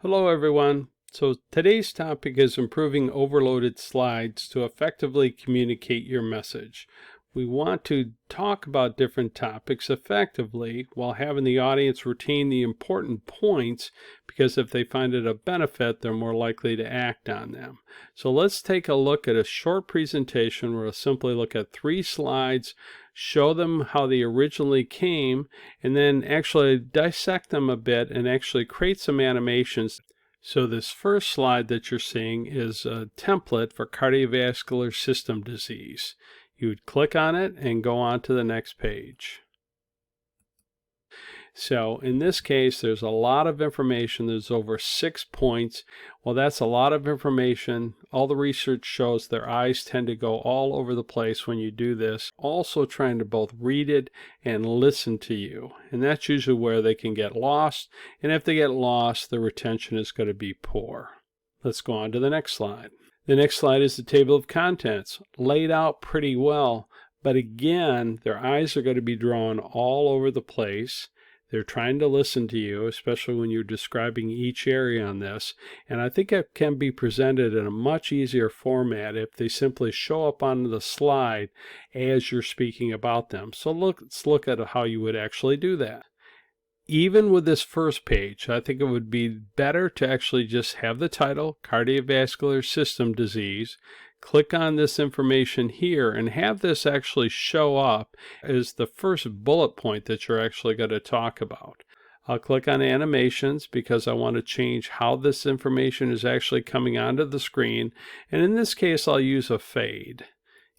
Hello everyone. So today's topic is improving overloaded slides to effectively communicate your message. We want to talk about different topics effectively while having the audience retain the important points, because if they find it a benefit, they're more likely to act on them. So let's take a look at a short presentation where we'll simply look at 3 slides, show them how they originally came, and then actually dissect them a bit and actually create some animations. So this first slide that you're seeing is a template for cardiovascular system disease. You would click on it and go on to the next page. So in this case, there's a lot of information. There's over 6 points. Well, that's a lot of information. All the research shows their eyes tend to go all over the place when you do this. Also trying to both read it and listen to you. And that's usually where they can get lost. And if they get lost, the retention is going to be poor. Let's go on to the next slide. The next slide is the table of contents, laid out pretty well. But again, their eyes are going to be drawn all over the place. They're trying to listen to you, especially when you're describing each area on this. And I think it can be presented in a much easier format if they simply show up on the slide as you're speaking about them. So let's look at how you would actually do that. Even with this first page, I think it would be better to actually just have the title, Cardiovascular System Disease. Click on this information here and have this actually show up as the first bullet point that you're actually going to talk about. I'll click on animations because I want to change how this information is actually coming onto the screen. And in this case, I'll use a fade.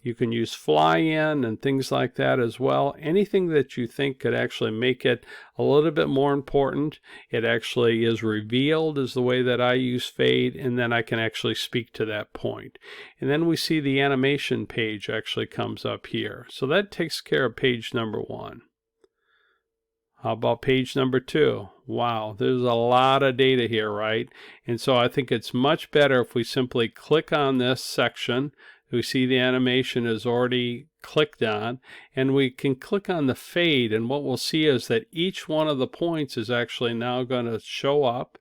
You can use fly in and things like that as well. Anything that you think could actually make it a little bit more important. It actually is revealed is the way that I use fade, and then I can actually speak to that point. And then we see the animation page actually comes up here. So that takes care of page number 1. How about page number 2? Wow, there's a lot of data here, right? And so I think it's much better if we simply click on this section. We see the animation is already clicked on, and we can click on the fade, and what we'll see is that each one of the points is actually now going to show up,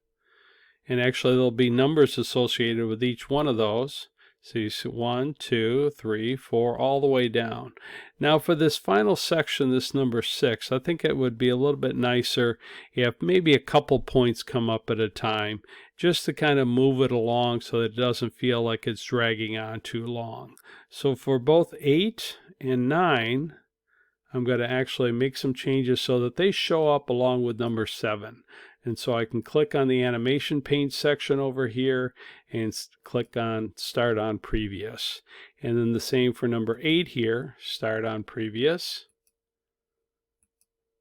and actually there'll be numbers associated with each one of those. So you see 1, 2, 3, 4, all the way down. Now for this final section, this number 6, I think it would be a little bit nicer if maybe a couple points come up at a time, just to kind of move it along so that it doesn't feel like it's dragging on too long. So for both 8 and 9, I'm going to actually make some changes so that they show up along with number 7. And so I can click on the animation paint section over here and click on Start on Previous. And then the same for number 8 here, Start on Previous.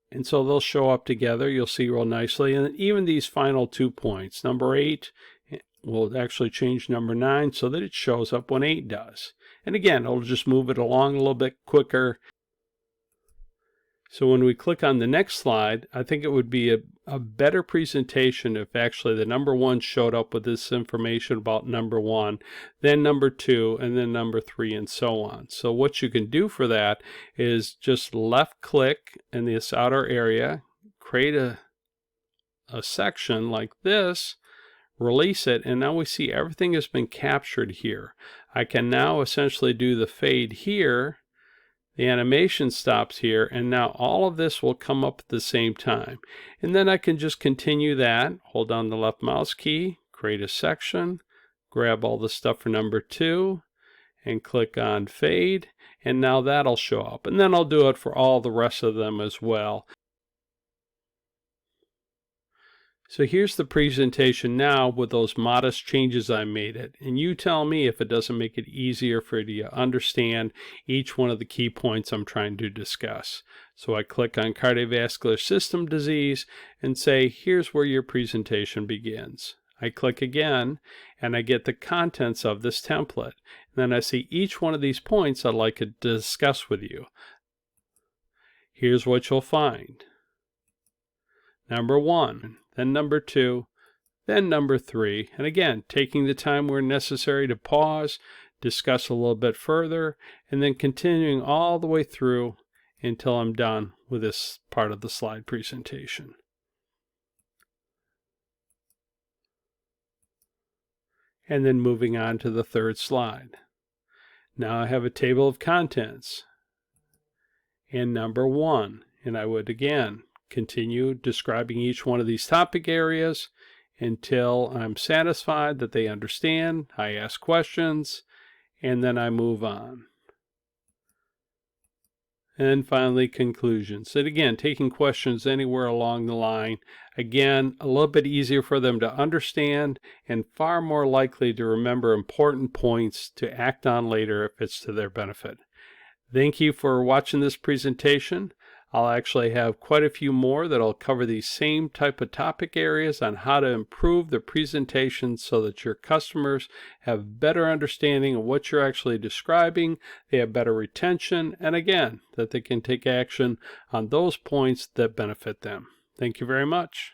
And so they'll show up together, you'll see real nicely. And even these final 2 points, number 8 will actually change number 9 so that it shows up when 8 does. And again, it'll just move it along a little bit quicker. So when we click on the next slide, I think it would be a better presentation if actually the number 1 showed up with this information about number 1, then number 2, and then number 3, and so on. So what you can do for that is just left click in this outer area, create a section like this, release it, and now we see everything has been captured here. I can now essentially do the fade here. The animation stops here, and now all of this will come up at the same time. And then I can just continue that, hold down the left mouse key, create a section, grab all the stuff for number 2, and click on fade, and now that'll show up. And then I'll do it for all the rest of them as well. So here's the presentation now with those modest changes I made it. And you tell me if it doesn't make it easier for you to understand each one of the key points I'm trying to discuss. So I click on cardiovascular system disease and say, here's where your presentation begins. I click again and I get the contents of this template. And then I see each one of these points I'd like to discuss with you. Here's what you'll find. Number 1, then number 2, then number 3. And again, taking the time where necessary to pause, discuss a little bit further, and then continuing all the way through until I'm done with this part of the slide presentation. and then moving on to the third slide. Now I have a table of contents and number 1, and I would again continue describing each one of these topic areas until I'm satisfied that they understand. I ask questions and then I move on. And finally, conclusions. And again, taking questions anywhere along the line. Again, a little bit easier for them to understand and far more likely to remember important points to act on later if it's to their benefit. Thank you for watching this presentation. I'll actually have quite a few more that'll cover these same type of topic areas on how to improve the presentation so that your customers have better understanding of what you're actually describing, they have better retention, and again, that they can take action on those points that benefit them. Thank you very much.